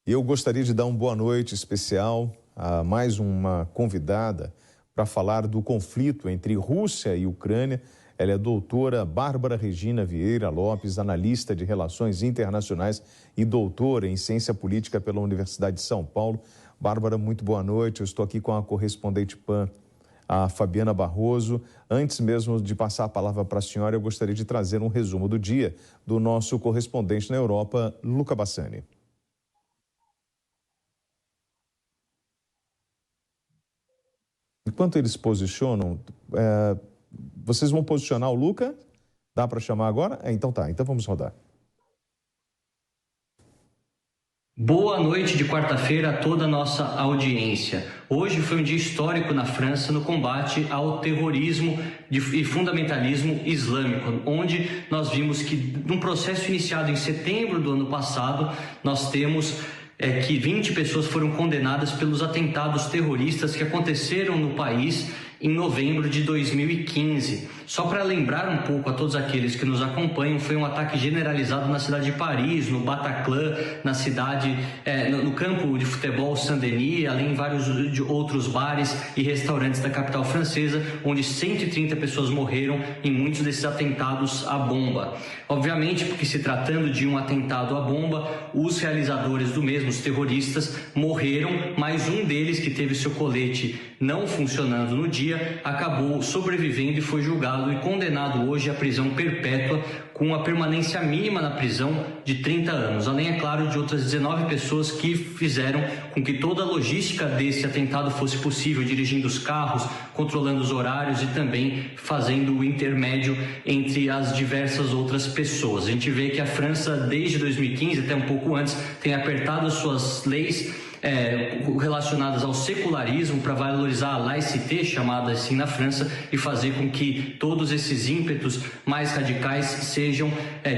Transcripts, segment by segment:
E eu gostaria de dar uma boa noite especial a mais uma convidada para falar do conflito entre Rússia e Ucrânia. Ela é a doutora Bárbara Regina Vieira Lopes, analista de Relações Internacionais e doutora em Ciência Política pela Universidade de São Paulo. Bárbara, muito boa noite. Eu estou aqui com a correspondente PAN, a Fabiana Barroso. Antes mesmo de passar a palavra para a senhora, eu gostaria de trazer um resumo do dia do nosso correspondente na Europa, Luca Bassani. Enquanto eles posicionam, vocês vão posicionar o Luca? Dá para chamar agora? Então tá, então vamos rodar. Boa noite de quarta-feira a toda a nossa audiência. Hoje foi um dia histórico na França no combate ao terrorismo e fundamentalismo islâmico, onde nós vimos que, num processo iniciado em setembro do ano passado, nós temos que 20 pessoas foram condenadas pelos atentados terroristas que aconteceram no país em novembro de 2015. Só para lembrar um pouco a todos aqueles que nos acompanham, foi um ataque generalizado na cidade de Paris, no Bataclan, na cidade, no campo de futebol Saint-Denis, além de vários outros bares e restaurantes da capital francesa, onde 130 pessoas morreram em muitos desses atentados à bomba. Obviamente, porque se tratando de um atentado à bomba, os realizadores do mesmo, os terroristas, morreram, mas um deles, que teve seu colete não funcionando no dia, acabou sobrevivendo e foi julgado e condenado hoje à prisão perpétua, com a permanência mínima na prisão de 30 anos, além, é claro, de outras 19 pessoas que fizeram com que toda a logística desse atentado fosse possível, dirigindo os carros, controlando os horários e também fazendo o intermédio entre as diversas outras pessoas. A gente vê que a França, desde 2015, até um pouco antes, tem apertado suas leis relacionadas ao secularismo para valorizar a laïcité, chamada assim na França, e fazer com que todos esses ímpetos mais radicais sejam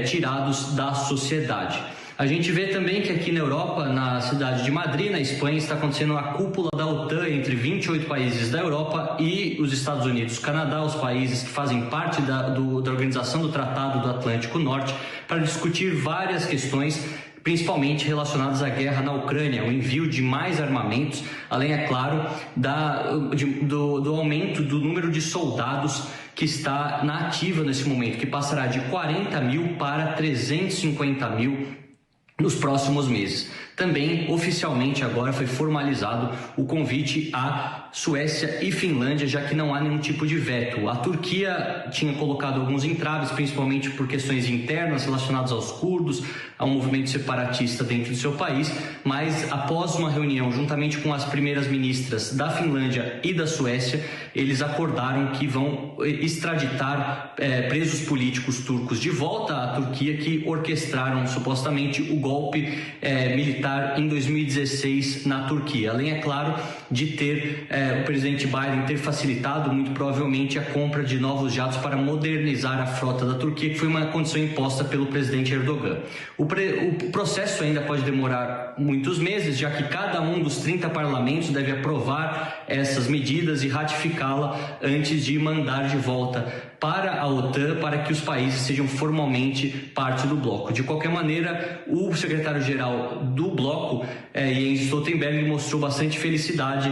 tirados da sociedade. A gente vê também que aqui na Europa, na cidade de Madrid, na Espanha, está acontecendo a cúpula da OTAN entre 28 países da Europa e os Estados Unidos, Canadá, os países que fazem parte da organização do Tratado do Atlântico Norte, para discutir várias questões, principalmente relacionadas à guerra na Ucrânia, o envio de mais armamentos, além, é claro, do aumento do número de soldados que está na ativa nesse momento, que passará de 40 mil para 350 mil nos próximos meses. Também, oficialmente, agora foi formalizado o convite à Suécia e Finlândia, já que não há nenhum tipo de veto. A Turquia tinha colocado alguns entraves, principalmente por questões internas relacionadas aos curdos, a um movimento separatista dentro do seu país, mas após uma reunião juntamente com as primeiras ministras da Finlândia e da Suécia, eles acordaram que vão extraditar presos políticos turcos de volta à Turquia, que orquestraram supostamente o golpe militar em 2016 na Turquia. Além, é claro, de ter o presidente Biden ter facilitado muito provavelmente a compra de novos jatos para modernizar a frota da Turquia, que foi uma condição imposta pelo presidente Erdogan. O processo ainda pode demorar muitos meses, já que cada um dos 30 parlamentos deve aprovar essas medidas e ratificá-la antes de mandar de volta para a OTAN, para que os países sejam formalmente parte do bloco. De qualquer maneira, o secretário-geral do bloco, Jens Stoltenberg, mostrou bastante felicidade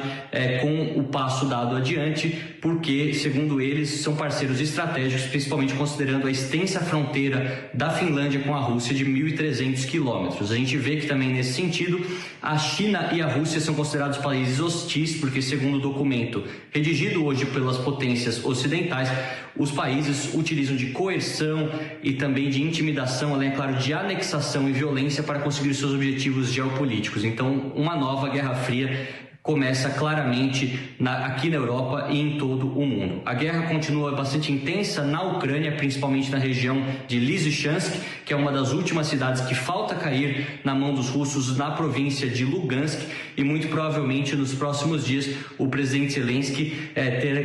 com o passo dado adiante, porque, segundo eles, são parceiros estratégicos, principalmente considerando a extensa fronteira da Finlândia com a Rússia de 1.300 quilômetros. A gente vê que também, nesse sentido, a China e a Rússia são considerados países hostis, porque, segundo o documento redigido hoje pelas potências ocidentais, os países utilizam de coerção e também de intimidação, além, é claro, de anexação e violência para conseguir seus objetivos geopolíticos. Então, uma nova Guerra Fria começa claramente aqui na Europa e em todo o mundo. A guerra continua bastante intensa na Ucrânia, principalmente na região de Lysychansk, que é uma das últimas cidades que falta cair na mão dos russos, na província de Lugansk, e muito provavelmente nos próximos dias o presidente Zelensky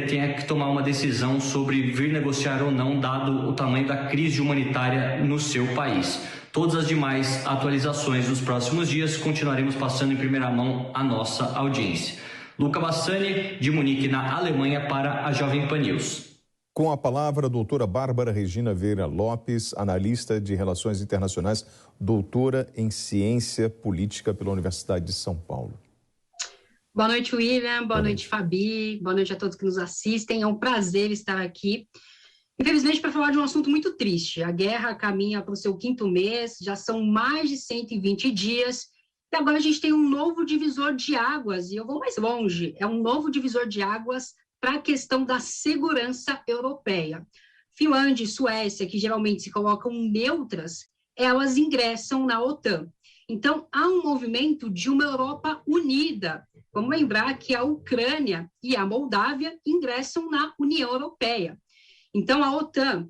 tenha que tomar uma decisão sobre vir negociar ou não, dado o tamanho da crise humanitária no seu país. Todas as demais atualizações nos próximos dias continuaremos passando em primeira mão à nossa audiência. Luca Bassani, de Munique, na Alemanha, para a Jovem Pan News. Com a palavra, a doutora Bárbara Regina Vieira Lopes, analista de Relações Internacionais, doutora em Ciência Política pela Universidade de São Paulo. Boa noite, William. Boa noite, Fabi. Boa noite a todos que nos assistem. É um prazer estar aqui. Infelizmente, para falar de um assunto muito triste. A guerra caminha para o seu 5º mês, já são mais de 120 dias, e agora a gente tem um novo divisor de águas, e eu vou mais longe, é um novo divisor de águas para a questão da segurança europeia. Finlândia e Suécia, que geralmente se colocam neutras, elas ingressam na OTAN. Então, há um movimento de uma Europa unida. Vamos lembrar que a Ucrânia e a Moldávia ingressam na União Europeia. Então, a OTAN,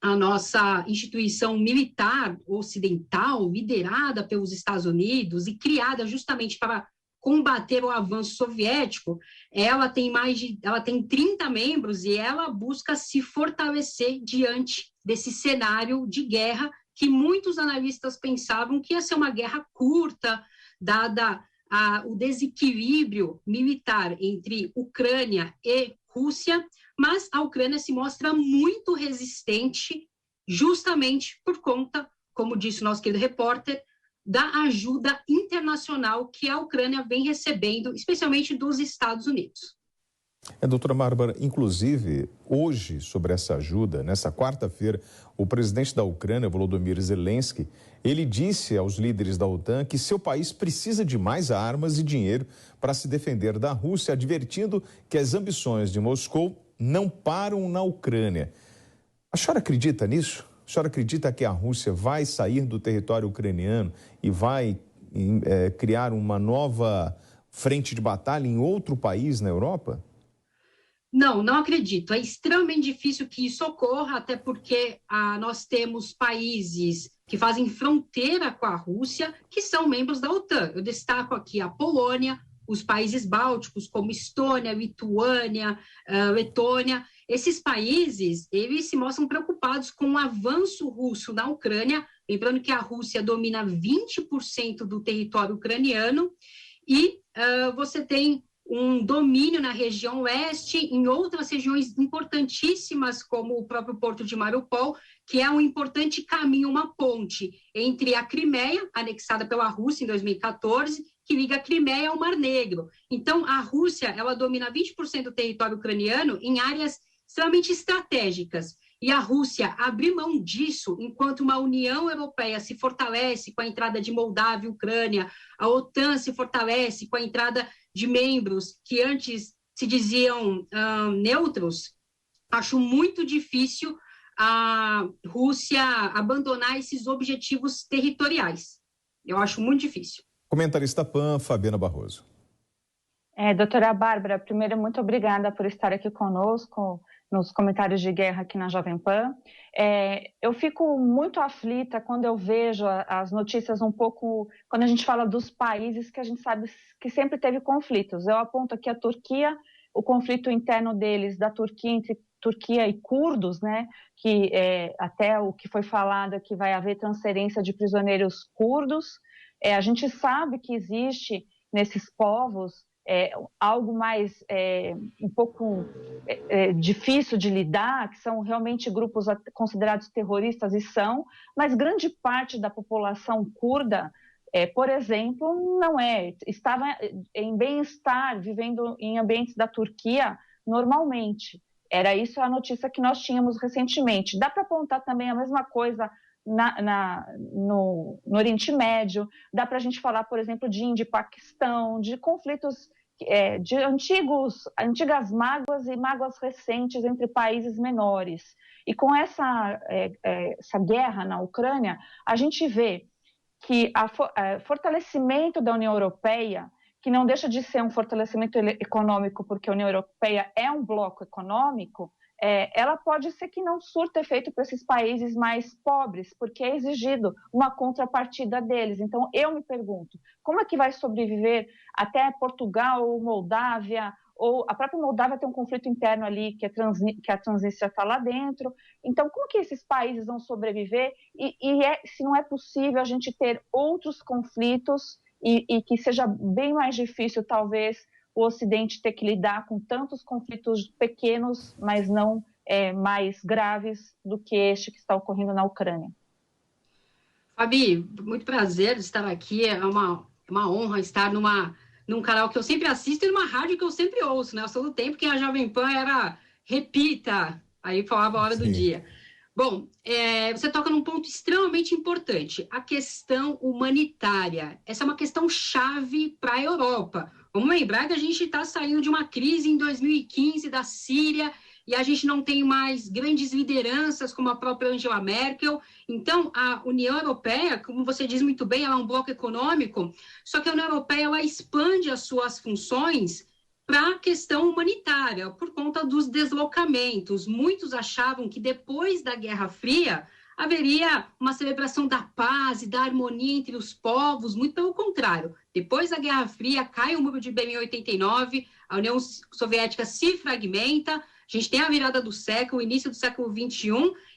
a nossa instituição militar ocidental, liderada pelos Estados Unidos e criada justamente para combater o avanço soviético, ela tem 30 membros e ela busca se fortalecer diante desse cenário de guerra que muitos analistas pensavam que ia ser uma guerra curta, dada o desequilíbrio militar entre Ucrânia e Rússia, mas a Ucrânia se mostra muito resistente justamente por conta, como disse o nosso querido repórter, da ajuda internacional que a Ucrânia vem recebendo, especialmente dos Estados Unidos. Doutora Bárbara, inclusive, hoje, sobre essa ajuda, nessa quarta-feira, o presidente da Ucrânia, Volodymyr Zelensky, ele disse aos líderes da OTAN que seu país precisa de mais armas e dinheiro para se defender da Rússia, advertindo que as ambições de Moscou não param na Ucrânia. A senhora acredita nisso? A senhora acredita que a Rússia vai sair do território ucraniano e vai criar uma nova frente de batalha em outro país na Europa? Não, não acredito. É extremamente difícil que isso ocorra, até porque nós temos países que fazem fronteira com a Rússia, que são membros da OTAN. Eu destaco aqui a Polônia, os países bálticos, como Estônia, Lituânia, Letônia. Esses países, eles se mostram preocupados com o avanço russo na Ucrânia, lembrando que a Rússia domina 20% do território ucraniano, e você tem um domínio na região oeste, em outras regiões importantíssimas, como o próprio porto de Mariupol, que é um importante caminho, uma ponte entre a Crimeia, anexada pela Rússia em 2014, que liga a Crimeia ao Mar Negro. Então, a Rússia, ela domina 20% do território ucraniano em áreas extremamente estratégicas. E a Rússia abrir mão disso, enquanto uma União Europeia se fortalece com a entrada de Moldávia e Ucrânia, a OTAN se fortalece com a entrada de membros que antes se diziam neutros, acho muito difícil a Rússia abandonar esses objetivos territoriais. Eu acho muito difícil. Comentarista PAN, Fabiana Barroso. Doutora Bárbara, primeiro, muito obrigada por estar aqui conosco nos comentários de guerra aqui na Jovem Pan. Eu fico muito aflita quando eu vejo as notícias um pouco, quando a gente fala dos países que a gente sabe que sempre teve conflitos. Eu aponto aqui a Turquia, o conflito interno deles, da Turquia, entre Turquia e curdos, né, que até o que foi falado é que vai haver transferência de prisioneiros curdos. A gente sabe que existe nesses povos algo mais um pouco difícil de lidar, que são realmente grupos considerados terroristas, e são, mas grande parte da população curda, por exemplo, não estava em bem-estar, vivendo em ambientes da Turquia normalmente. Era isso a notícia que nós tínhamos recentemente. Dá para apontar também a mesma coisa no Oriente Médio, dá para a gente falar, por exemplo, de Índia e Paquistão, de conflitos de antigas mágoas e mágoas recentes entre países menores. E com essa guerra na Ucrânia, a gente vê que o fortalecimento da União Europeia, que não deixa de ser um fortalecimento econômico, porque a União Europeia é um bloco econômico, ela pode ser que não surta efeito para esses países mais pobres, porque é exigido uma contrapartida deles. Então, eu me pergunto, como é que vai sobreviver até Portugal ou Moldávia, ou a própria Moldávia tem um conflito interno ali, que a Transnistria está lá dentro. Então, como que esses países vão sobreviver? Se não é possível a gente ter outros conflitos e que seja bem mais difícil, talvez, o Ocidente ter que lidar com tantos conflitos pequenos, mas não mais graves do que este que está ocorrendo na Ucrânia. Fabi, muito prazer estar aqui, é uma honra estar num canal que eu sempre assisto e numa rádio que eu sempre ouço, né? Eu sou do tempo que a Jovem Pan era repita, aí falava a hora do dia. Bom, você toca num ponto extremamente importante, a questão humanitária. Essa é uma questão chave para a Europa. Vamos lembrar que a gente está saindo de uma crise em 2015 da Síria, e a gente não tem mais grandes lideranças como a própria Angela Merkel. Então, a União Europeia, como você diz muito bem, ela é um bloco econômico, só que a União Europeia ela expande as suas funções para a questão humanitária, por conta dos deslocamentos. Muitos achavam que depois da Guerra Fria haveria uma celebração da paz e da harmonia entre os povos, muito pelo contrário. Depois da Guerra Fria, cai o muro de Berlim em 89, a União Soviética se fragmenta, a gente tem a virada do século, o início do século XXI,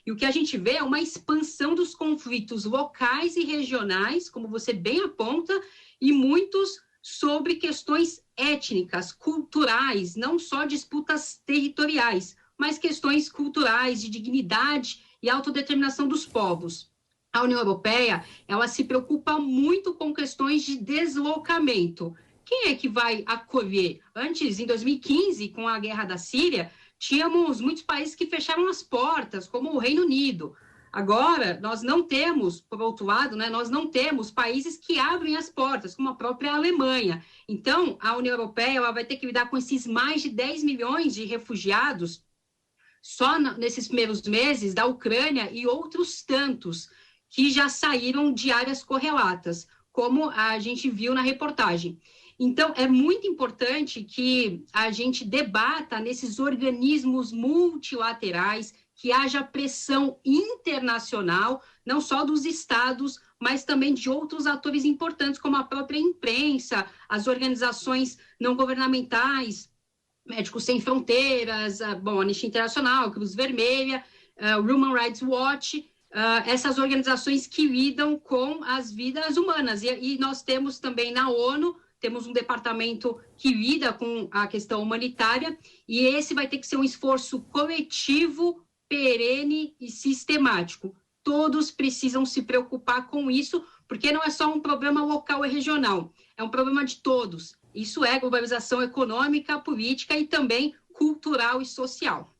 e o que a gente vê é uma expansão dos conflitos locais e regionais, como você bem aponta, e muitos sobre questões étnicas, culturais, não só disputas territoriais, mas questões culturais, de dignidade e autodeterminação dos povos. A União Europeia, ela se preocupa muito com questões de deslocamento. Quem é que vai acolher? Antes, em 2015, com a guerra da Síria, tínhamos muitos países que fecharam as portas, como o Reino Unido. Agora, nós não temos, por outro lado, né, nós não temos países que abrem as portas, como a própria Alemanha. Então, a União Europeia ela vai ter que lidar com esses mais de 10 milhões de refugiados só nesses primeiros meses da Ucrânia e outros tantos que já saíram de áreas correlatas, como a gente viu na reportagem. Então, é muito importante que a gente debata nesses organismos multilaterais, que haja pressão internacional, não só dos estados, mas também de outros atores importantes, como a própria imprensa, as organizações não governamentais, Médicos Sem Fronteiras, a Anistia Internacional, Cruz Vermelha, Human Rights Watch, essas organizações que lidam com as vidas humanas. E nós temos também na ONU, temos um departamento que lida com a questão humanitária, e esse vai ter que ser um esforço coletivo, perene e sistemático. Todos precisam se preocupar com isso, porque não é só um problema local e regional, é um problema de todos. Isso é globalização econômica, política e também cultural e social.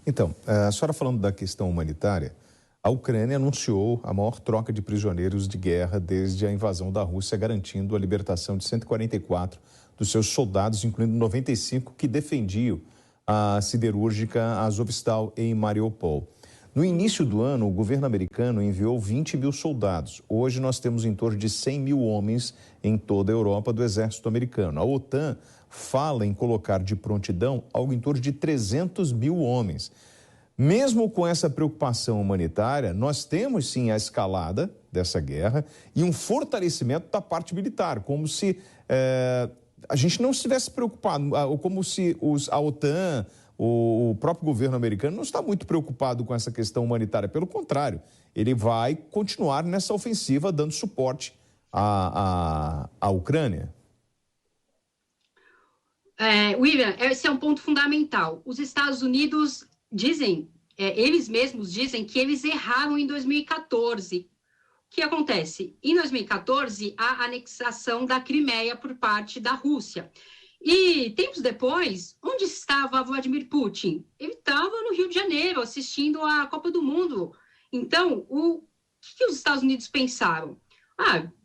Então, a senhora falando da questão humanitária, a Ucrânia anunciou a maior troca de prisioneiros de guerra desde a invasão da Rússia, garantindo a libertação de 144 dos seus soldados, incluindo 95 que defendiam a siderúrgica Azovstal em Mariupol. No início do ano, o governo americano enviou 20 mil soldados. Hoje nós temos em torno de 100 mil homens em toda a Europa do exército americano. A OTAN fala em colocar de prontidão algo em torno de 300 mil homens. Mesmo com essa preocupação humanitária, nós temos sim a escalada dessa guerra e um fortalecimento da parte militar, como se a gente não estivesse preocupado, ou como se a OTAN, o próprio governo americano não está muito preocupado com essa questão humanitária. Pelo contrário, ele vai continuar nessa ofensiva dando suporte à Ucrânia. William, esse é um ponto fundamental. Os Estados Unidos dizem, eles mesmos dizem que eles erraram em 2014. O que acontece? Em 2014, a anexação da Crimeia por parte da Rússia. E tempos depois, onde estava Vladimir Putin? Ele estava no Rio de Janeiro, assistindo a Copa do Mundo. Então, o que os Estados Unidos pensaram?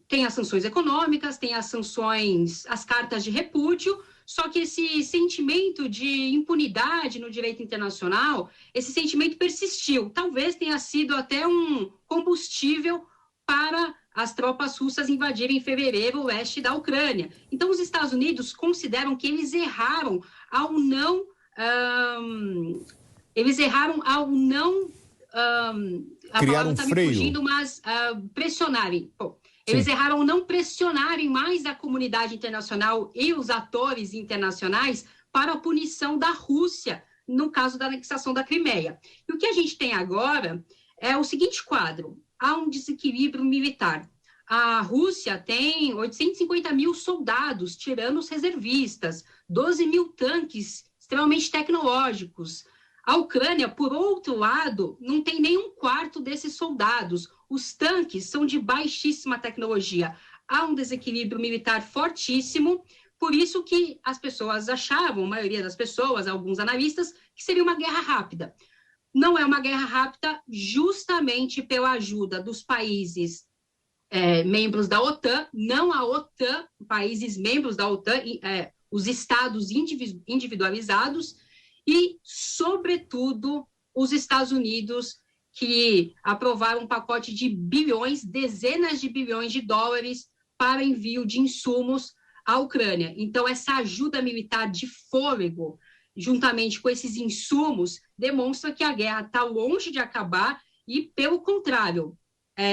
Tem as sanções econômicas, tem as sanções, as cartas de repúdio, só que esse sentimento de impunidade no direito internacional, esse sentimento persistiu. Talvez tenha sido até um combustível para as tropas russas invadirem em fevereiro o leste da Ucrânia. Então, os Estados Unidos consideram que eles erraram ao não... criar um freio. Fugindo, mas pressionarem. Eles erraram não pressionarem mais a comunidade internacional e os atores internacionais para a punição da Rússia, no caso da anexação da Crimeia. E o que a gente tem agora é o seguinte quadro: há um desequilíbrio militar. A Rússia tem 850 mil soldados, tirando os reservistas, 12 mil tanques extremamente tecnológicos. A Ucrânia, por outro lado, não tem nem um quarto desses soldados. Os tanques são de baixíssima tecnologia. Há um desequilíbrio militar fortíssimo, por isso que as pessoas achavam, a maioria das pessoas, alguns analistas, que seria uma guerra rápida. Não é uma guerra rápida justamente pela ajuda dos países membros da OTAN, não a OTAN, países membros da OTAN, os estados individualizados e, sobretudo, os Estados Unidos, que aprovaram um pacote de bilhões, dezenas de bilhões de dólares para envio de insumos à Ucrânia. Então, essa ajuda militar de fôlego, juntamente com esses insumos, demonstra que a guerra está longe de acabar e, pelo contrário,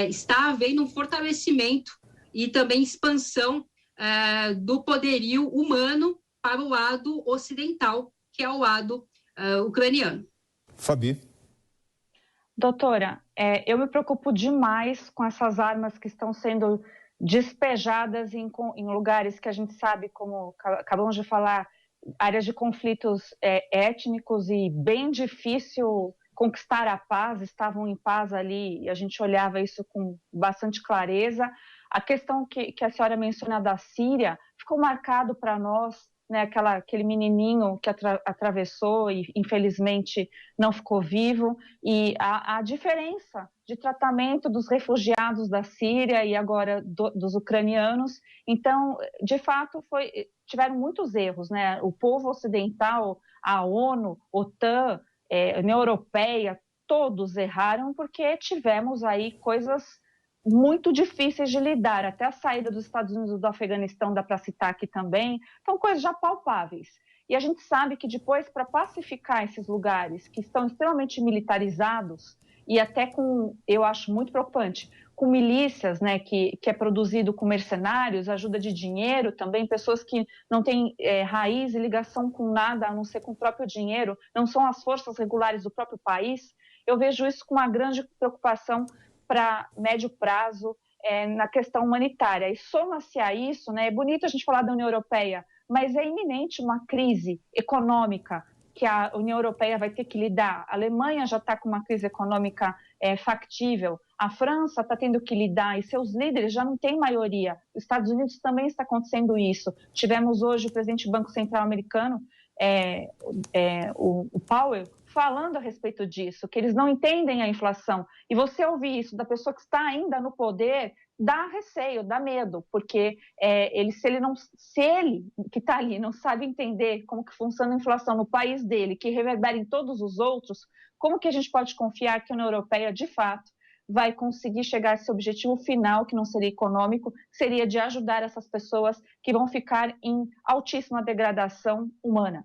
está havendo um fortalecimento e também expansão do poderio humano para o lado ocidental, que é o lado ucraniano. Fabi. Doutora, eu me preocupo demais com essas armas que estão sendo despejadas em lugares que a gente sabe, como acabamos de falar, áreas de conflitos étnicos e bem difícil conquistar a paz, estavam em paz ali e a gente olhava isso com bastante clareza. A questão que a senhora menciona da Síria ficou marcado para nós, né, aquele menininho que atravessou e infelizmente não ficou vivo, e a diferença de tratamento dos refugiados da Síria e agora dos ucranianos. Então, de fato, tiveram muitos erros, né? O povo ocidental, a ONU, OTAN, União Europeia, todos erraram porque tivemos aí coisas muito difíceis de lidar, até a saída dos Estados Unidos do Afeganistão, dá para citar aqui também, são coisas já palpáveis. E a gente sabe que depois, para pacificar esses lugares que estão extremamente militarizados, e até eu acho muito preocupante, com milícias, né, que é produzido com mercenários, ajuda de dinheiro também, pessoas que não têm raiz e ligação com nada, a não ser com o próprio dinheiro, não são as forças regulares do próprio país. Eu vejo isso com uma grande preocupação para médio prazo na questão humanitária. E soma-se a isso, né, é bonito a gente falar da União Europeia, mas é iminente uma crise econômica que a União Europeia vai ter que lidar. A Alemanha já está com uma crise econômica factível, a França está tendo que lidar e seus líderes já não têm maioria. Os Estados Unidos também está acontecendo isso. Tivemos hoje o presidente do Banco Central americano, o Powell, falando a respeito disso, que eles não entendem a inflação. E você ouvir isso da pessoa que está ainda no poder, dá receio, dá medo, porque se ele que está ali não sabe entender como que funciona a inflação no país dele, que reverbera em todos os outros, como que a gente pode confiar que a União Europeia, de fato, vai conseguir chegar a esse objetivo final, que não seria econômico, seria de ajudar essas pessoas que vão ficar em altíssima degradação humana?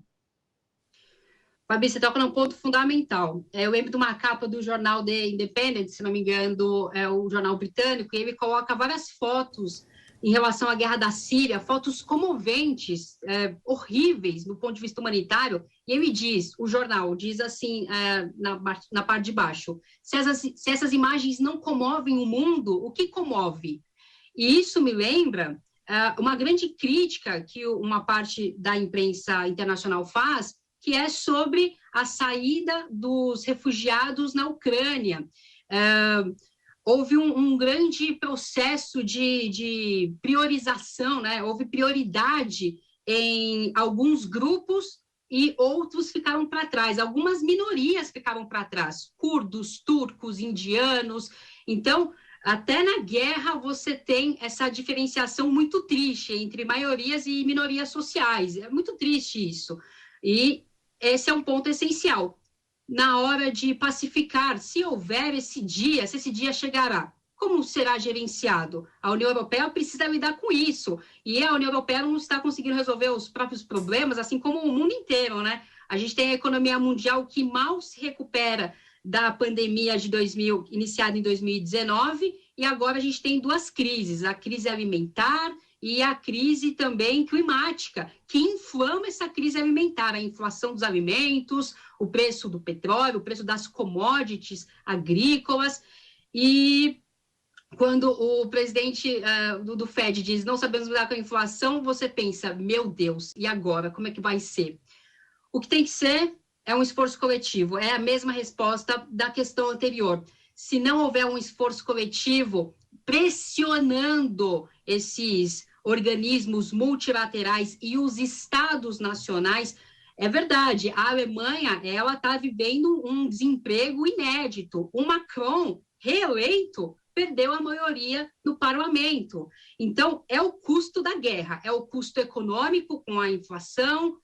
Fabi, você toca num ponto fundamental. Eu lembro de uma capa do jornal The Independent, se não me engano, é o jornal britânico, e ele coloca várias fotos em relação à guerra da Síria, fotos comoventes, horríveis do ponto de vista humanitário, e ele diz, o jornal diz assim, na parte de baixo, se essas imagens não comovem o mundo, o que comove? E isso me lembra uma grande crítica que uma parte da imprensa internacional faz, que é sobre a saída dos refugiados na Ucrânia. Houve um grande processo de priorização, né? Houve prioridade em alguns grupos e outros ficaram para trás. Algumas minorias ficaram para trás, curdos, turcos, indianos. Então, até na guerra você tem essa diferenciação muito triste entre maiorias e minorias sociais. É muito triste isso. E esse é um ponto essencial. Na hora de pacificar, se houver esse dia, se esse dia chegará, como será gerenciado? A União Europeia precisa lidar com isso. E a União Europeia não está conseguindo resolver os próprios problemas, assim como o mundo inteiro, né? A gente tem a economia mundial que mal se recupera da pandemia iniciada em 2019, e agora a gente tem duas crises, a crise alimentar e a crise também climática, que inflama essa crise alimentar, a inflação dos alimentos, o preço do petróleo, o preço das commodities agrícolas. E quando o presidente do Fed diz não sabemos lidar com a inflação, você pensa, meu Deus, e agora? Como é que vai ser? O que tem que ser é um esforço coletivo, é a mesma resposta da questão anterior. Se não houver um esforço coletivo pressionando esses organismos multilaterais e os estados nacionais, é verdade, a Alemanha ela está vivendo um desemprego inédito. O Macron, reeleito, perdeu a maioria no parlamento. Então, é o custo da guerra, é o custo econômico com a inflação,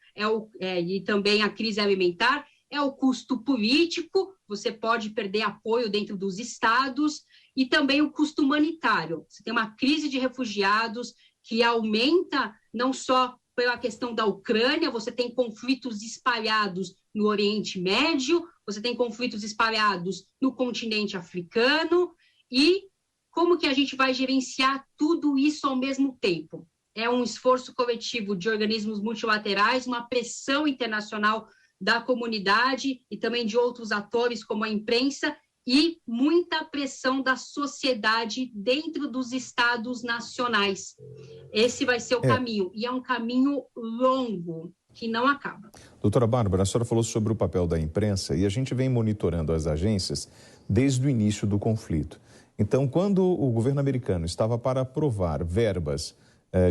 e também a crise alimentar, é o custo político, você pode perder apoio dentro dos estados, e também o custo humanitário. Você tem uma crise de refugiados que aumenta não só pela questão da Ucrânia, você tem conflitos espalhados no Oriente Médio, você tem conflitos espalhados no continente africano, e como que a gente vai gerenciar tudo isso ao mesmo tempo? É um esforço coletivo de organismos multilaterais, uma pressão internacional da comunidade e também de outros atores, como a imprensa, e muita pressão da sociedade dentro dos estados nacionais. Esse vai ser o caminho, e é um caminho longo, que não acaba. Doutora Bárbara, a senhora falou sobre o papel da imprensa, e a gente vem monitorando as agências desde o início do conflito. Então, quando o governo americano estava para aprovar verbas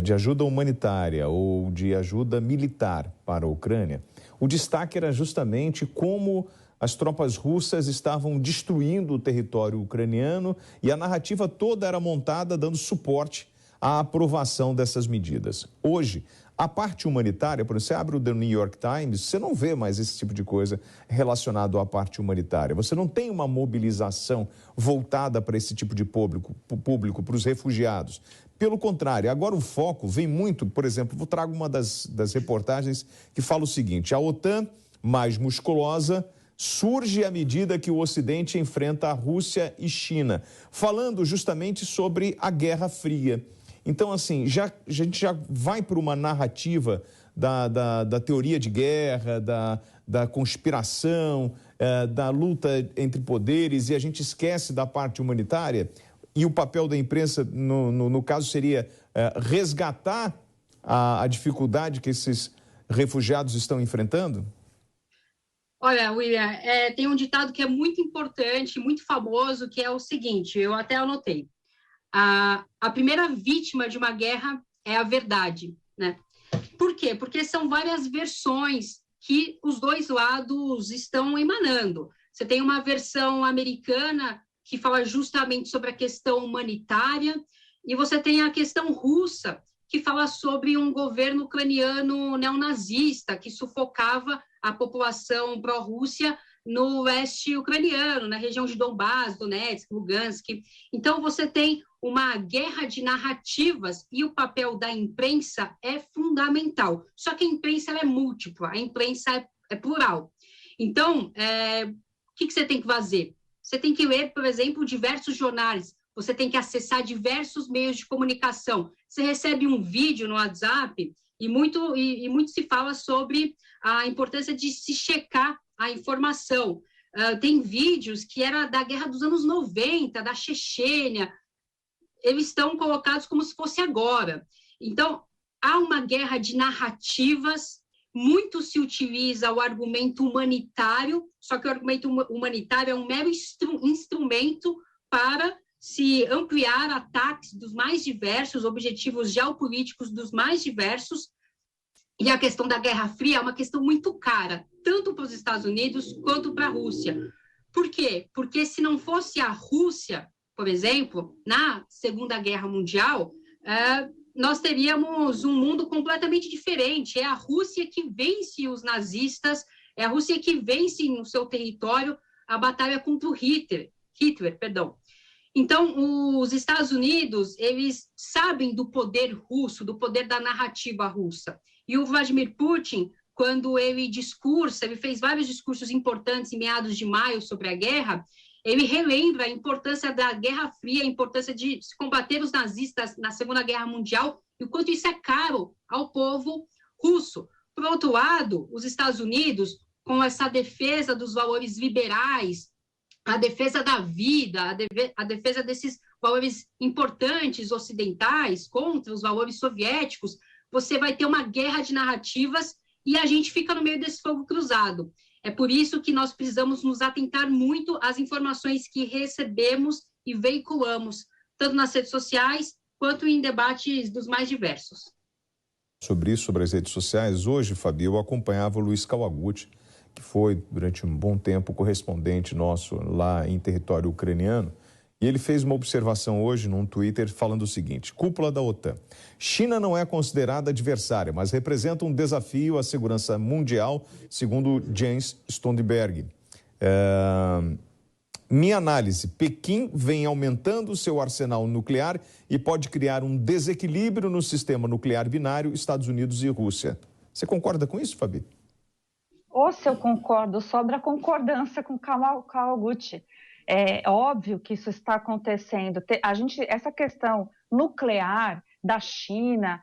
de ajuda humanitária ou de ajuda militar para a Ucrânia, o destaque era justamente como as tropas russas estavam destruindo o território ucraniano, e a narrativa toda era montada dando suporte à aprovação dessas medidas. Hoje, a parte humanitária, por exemplo, você abre o The New York Times, você não vê mais esse tipo de coisa relacionado à parte humanitária. Você não tem uma mobilização voltada para esse tipo de público, para os refugiados. Pelo contrário, agora o foco vem muito, por exemplo, vou trago uma das reportagens que fala o seguinte: a OTAN, mais musculosa, surge à medida que o Ocidente enfrenta a Rússia e China, falando justamente sobre a Guerra Fria. Então, assim, a gente já vai para uma narrativa da teoria de guerra, da conspiração, da luta entre poderes, e a gente esquece da parte humanitária. E o papel da imprensa, no caso, seria resgatar a dificuldade que esses refugiados estão enfrentando? Olha, William, tem um ditado que é muito importante, muito famoso, que é o seguinte, eu até anotei. A primeira vítima de uma guerra é a verdade, né? Por quê? Porque são várias versões que os dois lados estão emanando. Você tem uma versão americana que fala justamente sobre a questão humanitária, e você tem a questão russa, que fala sobre um governo ucraniano neonazista que sufocava a população pró-Rússia no leste ucraniano, na região de Donbás, Donetsk, Lugansk. Então, você tem uma guerra de narrativas, e o papel da imprensa é fundamental. Só que a imprensa é múltipla, a imprensa é plural. Então, o que você tem que fazer? Você tem que ler, por exemplo, diversos jornais, você tem que acessar diversos meios de comunicação. Você recebe um vídeo no WhatsApp e muito se fala sobre a importância de se checar a informação. Tem vídeos que era da guerra dos anos 90, da Chechênia, eles estão colocados como se fosse agora. Então, há uma guerra de narrativas, muito se utiliza o argumento humanitário, só que o argumento humanitário é um mero instrumento para se ampliar ataques dos mais diversos, objetivos geopolíticos dos mais diversos, e a questão da Guerra Fria é uma questão muito cara, tanto para os Estados Unidos quanto para a Rússia. Por quê? Porque se não fosse a Rússia, por exemplo, na Segunda Guerra Mundial, nós teríamos um mundo completamente diferente. É a Rússia que vence os nazistas, é a Rússia que vence no seu território a batalha contra o Hitler. Então, os Estados Unidos, eles sabem do poder russo, do poder da narrativa russa. E o Vladimir Putin, quando ele ele fez vários discursos importantes em meados de maio sobre a guerra, ele relembra a importância da Guerra Fria, a importância de se combater os nazistas na Segunda Guerra Mundial, e o quanto isso é caro ao povo russo. Por outro lado, os Estados Unidos, com essa defesa dos valores liberais, a defesa da vida, a defesa desses valores importantes ocidentais contra os valores soviéticos, você vai ter uma guerra de narrativas e a gente fica no meio desse fogo cruzado. É por isso que nós precisamos nos atentar muito às informações que recebemos e veiculamos, tanto nas redes sociais quanto em debates dos mais diversos. Sobre isso, sobre as redes sociais, hoje, Fabi, eu acompanhava o Luiz Kawaguchi, que foi, durante um bom tempo, correspondente nosso lá em território ucraniano, e ele fez uma observação hoje num Twitter falando o seguinte: cúpula da OTAN. China não é considerada adversária, mas representa um desafio à segurança mundial, segundo Jens Stoltenberg. Minha análise, Pequim vem aumentando seu arsenal nuclear e pode criar um desequilíbrio no sistema nuclear binário Estados Unidos e Rússia. Você concorda com isso, Fabi? Ou se eu concordo, sobra concordância com Kawaguchi. É óbvio que isso está acontecendo. Essa questão nuclear da China,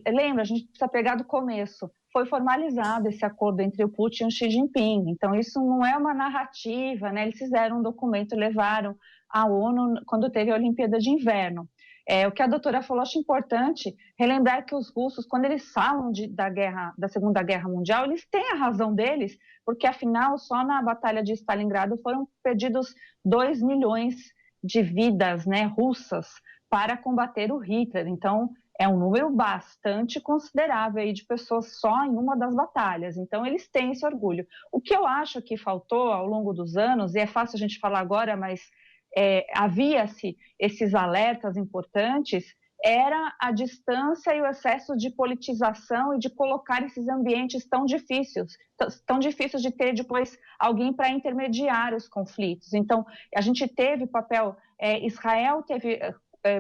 lembra, a gente precisa pegar do começo. Foi formalizado esse acordo entre o Putin e o Xi Jinping. Então, isso não é uma narrativa, né? Eles fizeram um documento, levaram à ONU quando teve a Olimpíada de Inverno. O que a doutora falou, acho importante relembrar que os russos, quando eles falam da Segunda Guerra Mundial, eles têm a razão deles, porque, afinal, só na Batalha de Stalingrado foram perdidos 2 milhões de vidas, né, russas para combater o Hitler. Então, é um número bastante considerável aí de pessoas só em uma das batalhas. Então, eles têm esse orgulho. O que eu acho que faltou ao longo dos anos, e é fácil a gente falar agora, mas havia-se esses alertas importantes, era a distância e o excesso de politização e de colocar esses ambientes tão difíceis de ter depois alguém para intermediar os conflitos. Então, a gente teve papel, Israel teve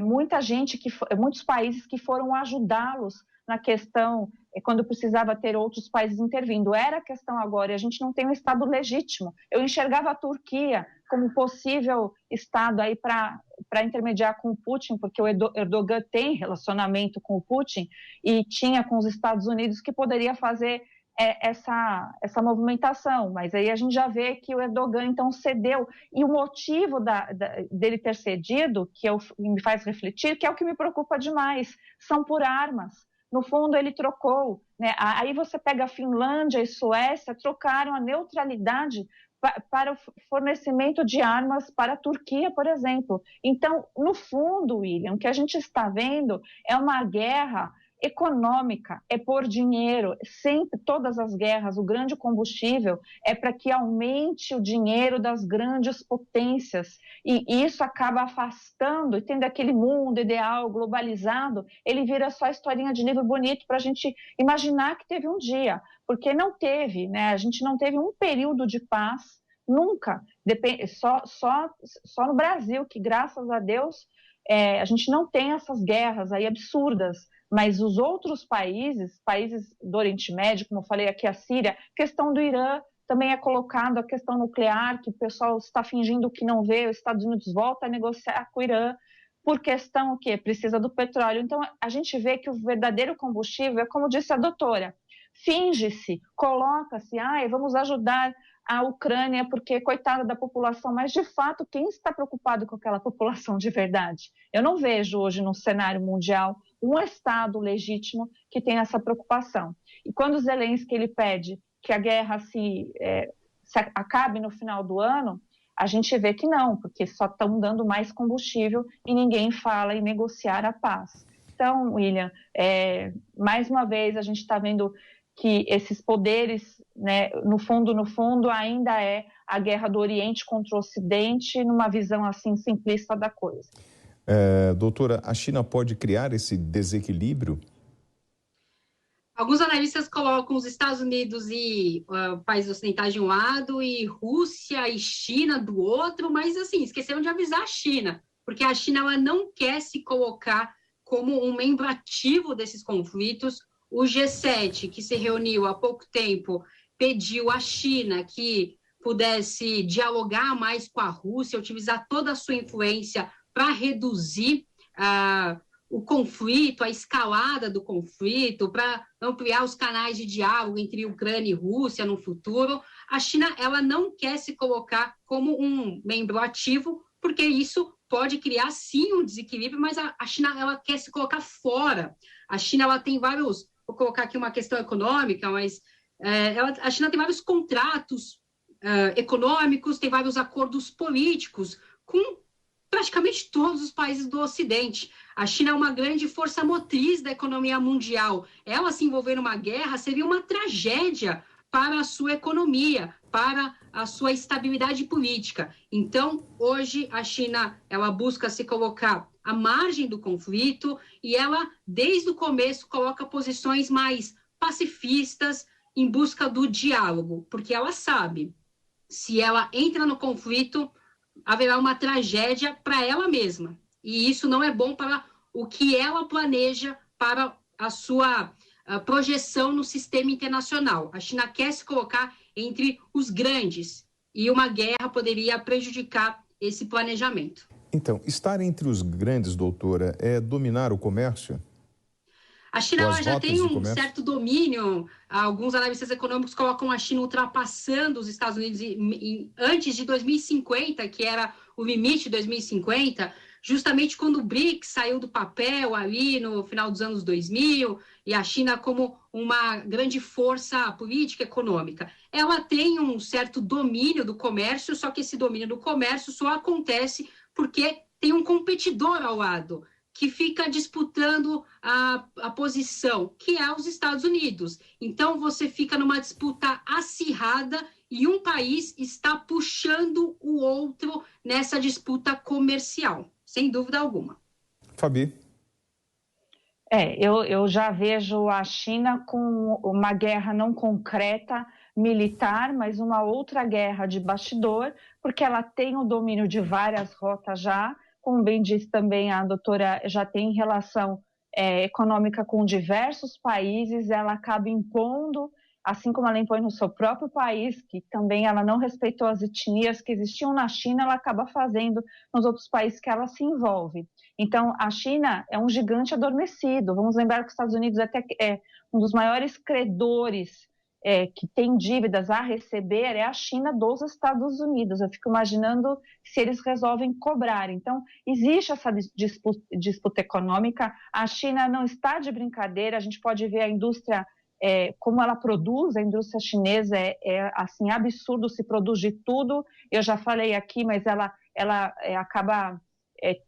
muitos países que foram ajudá-los na questão, quando precisava ter outros países intervindo. Era a questão agora, e a gente não tem um Estado legítimo. Eu enxergava a Turquia como possível Estado aí para intermediar com o Putin, porque o Erdogan tem relacionamento com o Putin e tinha com os Estados Unidos que poderia fazer essa movimentação, mas aí a gente já vê que o Erdogan então cedeu, e o motivo dele ter cedido, me faz refletir, que é o que me preocupa demais, são por armas. No fundo, ele trocou, né? Aí você pega a Finlândia e Suécia, trocaram a neutralidade para o fornecimento de armas para a Turquia, por exemplo. Então, no fundo, William, o que a gente está vendo é uma guerra econômica, é por dinheiro. Sempre, todas as guerras, o grande combustível é para que aumente o dinheiro das grandes potências, e isso acaba afastando, e tendo aquele mundo ideal globalizado, ele vira só historinha de livro bonito para a gente imaginar que teve um dia, porque não teve, né? A gente não teve um período de paz, nunca, só no Brasil, que graças a Deus a gente não tem essas guerras aí absurdas. Mas os outros países do Oriente Médio, como eu falei aqui, a Síria, questão do Irã, também é colocado a questão nuclear, que o pessoal está fingindo que não vê, os Estados Unidos volta a negociar com o Irã, por questão que precisa do petróleo. Então, a gente vê que o verdadeiro combustível é, como disse a doutora, finge-se, coloca-se, vamos ajudar a Ucrânia, porque coitada da população, mas de fato, quem está preocupado com aquela população de verdade? Eu não vejo hoje no cenário mundial um Estado legítimo que tenha essa preocupação. E quando o Zelensky ele pede que a guerra se acabe no final do ano, a gente vê que não, porque só estão dando mais combustível e ninguém fala em negociar a paz. Então, William, mais uma vez a gente está vendo que esses poderes, né, no fundo, ainda é a guerra do Oriente contra o Ocidente, numa visão assim simplista da coisa. Doutora, a China pode criar esse desequilíbrio? Alguns analistas colocam os Estados Unidos e países ocidentais de um lado e Rússia e China do outro, mas assim, esqueceram de avisar a China, porque a China ela não quer se colocar como um membro ativo desses conflitos. O G7, que se reuniu há pouco tempo, pediu à China que pudesse dialogar mais com a Rússia, utilizar toda a sua influência para reduzir o conflito, a escalada do conflito, para ampliar os canais de diálogo entre Ucrânia e Rússia no futuro. A China ela não quer se colocar como um membro ativo, porque isso pode criar, sim, um desequilíbrio, mas a China ela quer se colocar fora. A China ela tem vários... Vou colocar aqui uma questão econômica, mas A China tem vários contratos econômicos, tem vários acordos políticos com praticamente todos os países do Ocidente. A China é uma grande força motriz da economia mundial. Ela se envolver numa guerra seria uma tragédia para a sua economia, para a sua estabilidade política. Então, hoje, a China ela busca se colocar à margem do conflito e ela, desde o começo, coloca posições mais pacifistas em busca do diálogo, porque ela sabe, se ela entra no conflito, haverá uma tragédia para ela mesma. E isso não é bom para o que ela planeja para a sua projeção no sistema internacional. A China quer se colocar entre os grandes e uma guerra poderia prejudicar esse planejamento. Então, estar entre os grandes, doutora, é dominar o comércio? A China já tem um certo domínio. Alguns analistas econômicos colocam a China ultrapassando os Estados Unidos antes de 2050, que era o limite de 2050, justamente quando o BRICS saiu do papel ali no final dos anos 2000, e a China como uma grande força política econômica. Ela tem um certo domínio do comércio, só que esse domínio do comércio só acontece porque tem um competidor ao lado, que fica disputando a posição, que é os Estados Unidos. Então, você fica numa disputa acirrada e um país está puxando o outro nessa disputa comercial, sem dúvida alguma. Fabi? Eu já vejo a China com uma guerra não concreta, militar, mas uma outra guerra de bastidor, porque ela tem o domínio de várias rotas já. Como bem disse também a doutora, já tem relação econômica com diversos países, ela acaba impondo, assim como ela impõe no seu próprio país, que também ela não respeitou as etnias que existiam na China, ela acaba fazendo nos outros países que ela se envolve. Então, a China é um gigante adormecido. Vamos lembrar que os Estados Unidos até é um dos maiores credores que tem dívidas a receber, é a China dos Estados Unidos. Eu fico imaginando se eles resolvem cobrar. Então, existe essa disputa econômica. A China não está de brincadeira. A gente pode ver a indústria, como ela produz. A indústria chinesa é assim, absurdo, se produz de tudo. Eu já falei aqui, mas ela acaba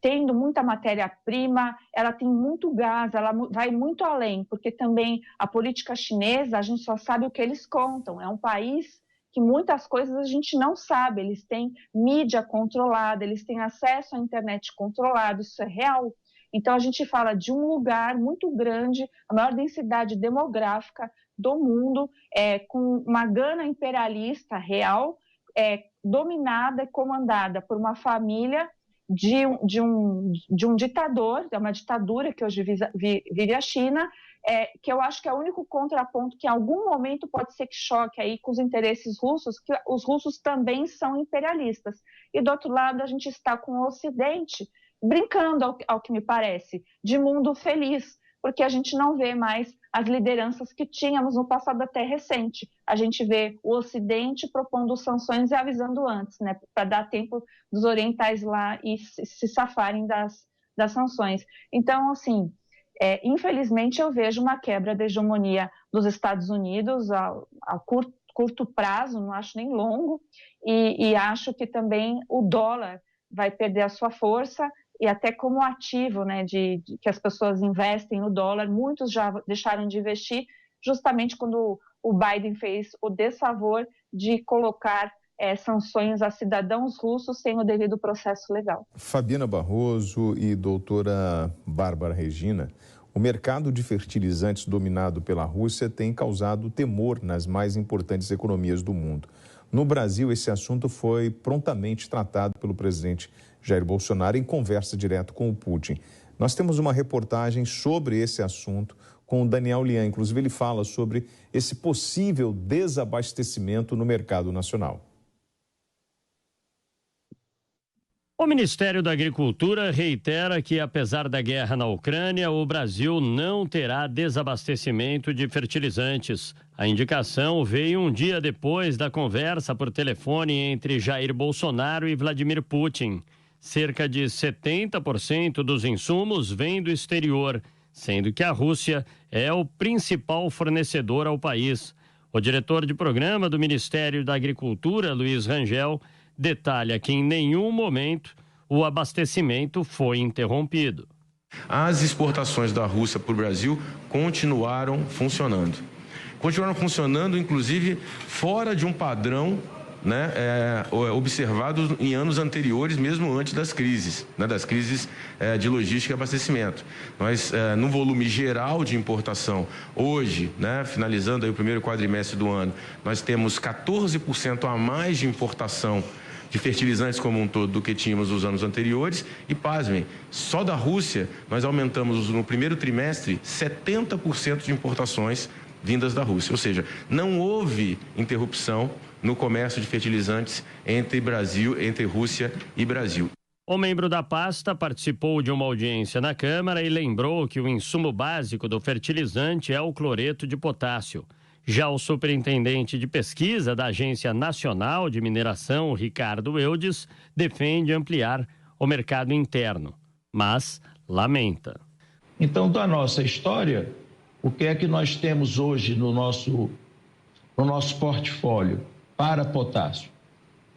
tendo muita matéria-prima, ela tem muito gás, ela vai muito além, porque também a política chinesa, a gente só sabe o que eles contam. É um país que muitas coisas a gente não sabe. Eles têm mídia controlada, eles têm acesso à internet controlado, isso é real. Então, a gente fala de um lugar muito grande, a maior densidade demográfica do mundo, com uma gana imperialista real, dominada e comandada por uma família de um ditador, é uma ditadura que hoje vive a China, que eu acho que é o único contraponto que em algum momento pode ser que choque aí com os interesses russos, que os russos também são imperialistas. E do outro lado a gente está com o Ocidente brincando, ao que me parece, de mundo feliz, porque a gente não vê mais as lideranças que tínhamos no passado até recente. A gente vê o Ocidente propondo sanções e avisando antes, né, para dar tempo dos orientais lá e se safarem das sanções. Então, assim, infelizmente eu vejo uma quebra da hegemonia dos Estados Unidos a curto prazo, não acho nem longo, e acho que também o dólar vai perder a sua força, e até como ativo, né, que as pessoas investem no dólar. Muitos já deixaram de investir justamente quando o Biden fez o desfavor de colocar sanções a cidadãos russos sem o devido processo legal. Fabiana Barroso e doutora Bárbara Regina, o mercado de fertilizantes dominado pela Rússia tem causado temor nas mais importantes economias do mundo. No Brasil, esse assunto foi prontamente tratado pelo presidente Jair Bolsonaro em conversa direta com o Putin. Nós temos uma reportagem sobre esse assunto com o Daniel Lian. Inclusive, ele fala sobre esse possível desabastecimento no mercado nacional. O Ministério da Agricultura reitera que, apesar da guerra na Ucrânia, o Brasil não terá desabastecimento de fertilizantes. A indicação veio um dia depois da conversa por telefone entre Jair Bolsonaro e Vladimir Putin. Cerca de 70% dos insumos vêm do exterior, sendo que a Rússia é o principal fornecedor ao país. O diretor de programa do Ministério da Agricultura, Luiz Rangel, detalha que em nenhum momento o abastecimento foi interrompido. As exportações da Rússia para o Brasil continuaram funcionando. Continuaram funcionando, inclusive, fora de um padrão, né, observado em anos anteriores, mesmo antes das crises, né, de logística e abastecimento. Nós, no volume geral de importação, hoje, né, finalizando aí o primeiro quadrimestre do ano, nós temos 14% a mais de importação de fertilizantes como um todo do que tínhamos nos anos anteriores. E, pasmem, só da Rússia nós aumentamos no primeiro trimestre 70% de importações vindas da Rússia. Ou seja, não houve interrupção no comércio de fertilizantes entre Rússia e Brasil. O membro da pasta participou de uma audiência na Câmara e lembrou que o insumo básico do fertilizante é o cloreto de potássio. Já o superintendente de pesquisa da Agência Nacional de Mineração, Ricardo Eudes, defende ampliar o mercado interno, mas lamenta. Então, da nossa história, o que é que nós temos hoje no nosso portfólio para potássio?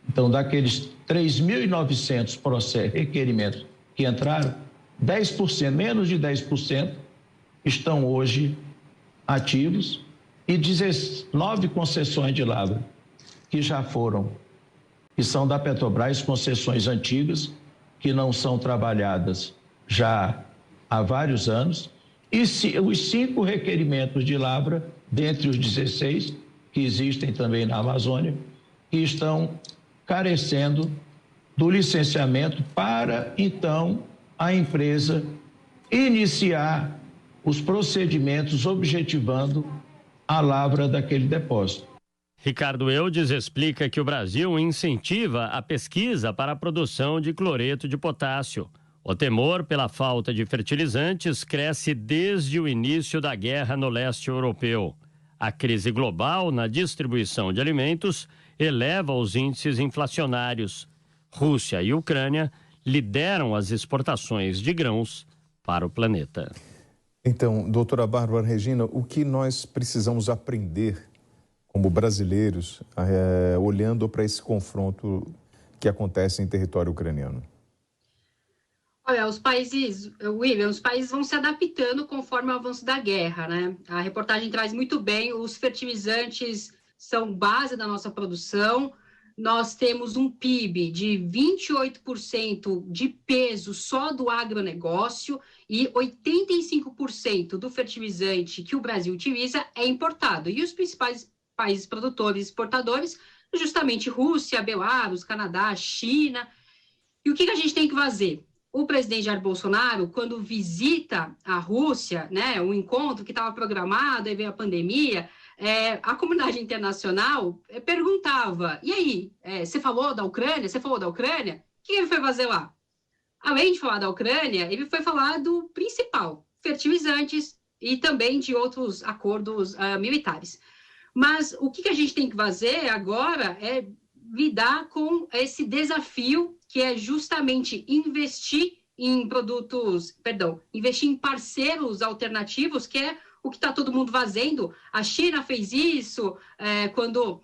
Então, daqueles 3.900 requerimentos que entraram, 10%, menos de 10%, estão hoje ativos e 19 concessões de lavra que já foram, que são da Petrobras, concessões antigas, que não são trabalhadas já há vários anos, e os 5 requerimentos de lavra, dentre os 16 que existem também na Amazônia, que estão carecendo do licenciamento para, então, a empresa iniciar os procedimentos objetivando a lavra daquele depósito. Ricardo Eudes explica que o Brasil incentiva a pesquisa para a produção de cloreto de potássio. O temor pela falta de fertilizantes cresce desde o início da guerra no leste europeu. A crise global na distribuição de alimentos eleva os índices inflacionários. Rússia e Ucrânia lideram as exportações de grãos para o planeta. Então, doutora Bárbara Regina, o que nós precisamos aprender como brasileiros, olhando para esse confronto que acontece em território ucraniano? Olha, os países vão se adaptando conforme o avanço da guerra, né? A reportagem traz muito bem, os fertilizantes são base da nossa produção. Nós temos um PIB de 28% de peso só do agronegócio e 85% do fertilizante que o Brasil utiliza é importado. E os principais países produtores e exportadores, justamente Rússia, Belarus, Canadá, China. E o que a gente tem que fazer? O presidente Jair Bolsonaro, quando visita a Rússia, né, um encontro que estava programado, aí veio a pandemia, a comunidade internacional perguntava, e aí, você falou da Ucrânia? Você falou da Ucrânia? O que ele foi fazer lá? Além de falar da Ucrânia, ele foi falar do principal, fertilizantes e também de outros acordos militares. Mas o que a gente tem que fazer agora é lidar com esse desafio que é justamente investir em investir em parceiros alternativos, que é o que está todo mundo fazendo. A China fez isso quando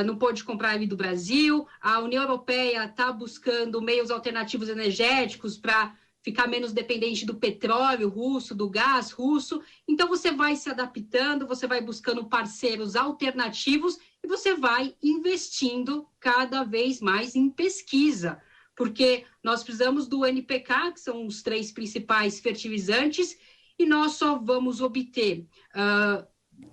não pôde comprar ali do Brasil. A União Europeia está buscando meios alternativos energéticos para ficar menos dependente do petróleo russo, do gás russo. Então, você vai se adaptando, você vai buscando parceiros alternativos e você vai investindo cada vez mais em pesquisa, porque nós precisamos do NPK, que são os 3 principais fertilizantes, e nós só vamos obter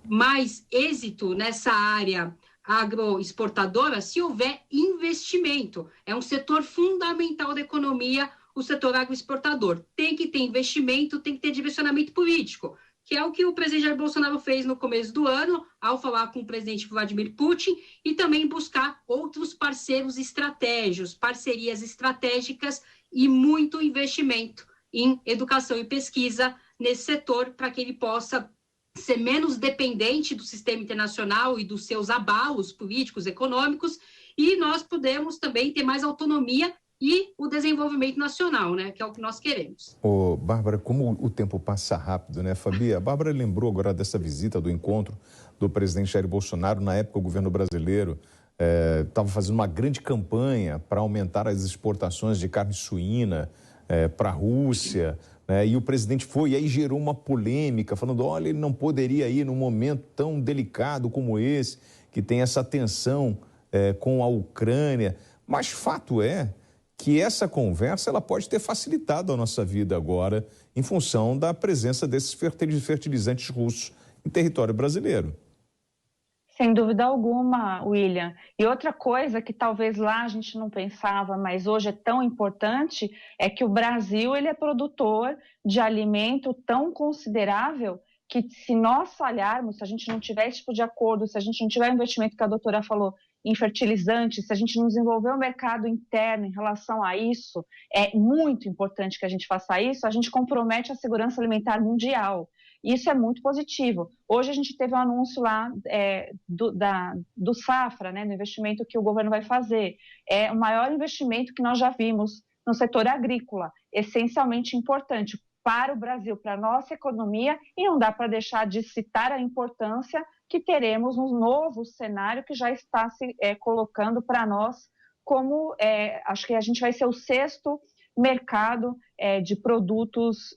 mais êxito nessa área agroexportadora se houver investimento. É um setor fundamental da economia, o setor agroexportador. Tem que ter investimento, tem que ter direcionamento político, que é o que o presidente Jair Bolsonaro fez no começo do ano, ao falar com o presidente Vladimir Putin, e também buscar outros parceiros estratégicos, parcerias estratégicas e muito investimento em educação e pesquisa nesse setor, para que ele possa ser menos dependente do sistema internacional e dos seus abalos políticos, econômicos, e nós podemos também ter mais autonomia e o desenvolvimento nacional, né, que é o que nós queremos. Bárbara, como o tempo passa rápido, né, Fabi? A Bárbara lembrou agora dessa visita, do encontro do presidente Jair Bolsonaro. Na época, o governo brasileiro estava fazendo uma grande campanha para aumentar as exportações de carne suína para a Rússia, né? E o presidente foi, e aí gerou uma polêmica, falando, olha, ele não poderia ir num momento tão delicado como esse, que tem essa tensão com a Ucrânia. Mas fato é que essa conversa ela pode ter facilitado a nossa vida agora em função da presença desses fertilizantes russos em território brasileiro. Sem dúvida alguma, William. E outra coisa que talvez lá a gente não pensava, mas hoje é tão importante, é que o Brasil ele é produtor de alimento tão considerável que se nós falharmos, se a gente não tiver esse tipo de acordo, se a gente não tiver o investimento que a doutora falou em fertilizantes, se a gente não desenvolver o mercado interno em relação a isso, é muito importante que a gente faça isso, a gente compromete a segurança alimentar mundial. Isso é muito positivo. Hoje a gente teve um anúncio lá do Safra, né, do investimento que o governo vai fazer. É o maior investimento que nós já vimos no setor agrícola, essencialmente importante para o Brasil, para a nossa economia, e não dá para deixar de citar a importância que teremos um novo cenário que já está se colocando para nós como, acho que a gente vai ser o 6º mercado de produtos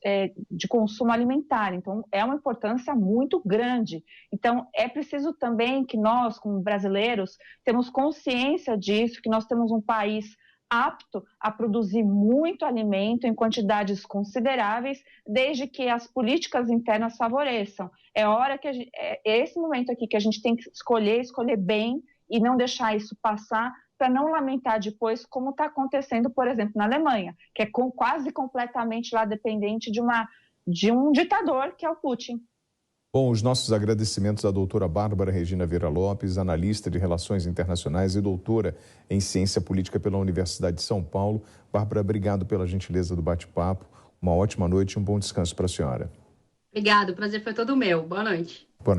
de consumo alimentar. Então, é uma importância muito grande. Então, é preciso também que nós, como brasileiros, temos consciência disso, que nós temos um país apto a produzir muito alimento em quantidades consideráveis, desde que as políticas internas favoreçam. É hora que é esse momento aqui que a gente tem que escolher bem e não deixar isso passar, para não lamentar depois, como está acontecendo, por exemplo, na Alemanha, que é quase completamente lá dependente de um ditador, que é o Putin. Bom, os nossos agradecimentos à doutora Bárbara Regina Vieira Lopes, analista de Relações Internacionais e doutora em Ciência Política pela Universidade de São Paulo. Bárbara, obrigado pela gentileza do bate-papo. Uma ótima noite e um bom descanso para a senhora. Obrigada, o prazer foi todo meu. Boa noite.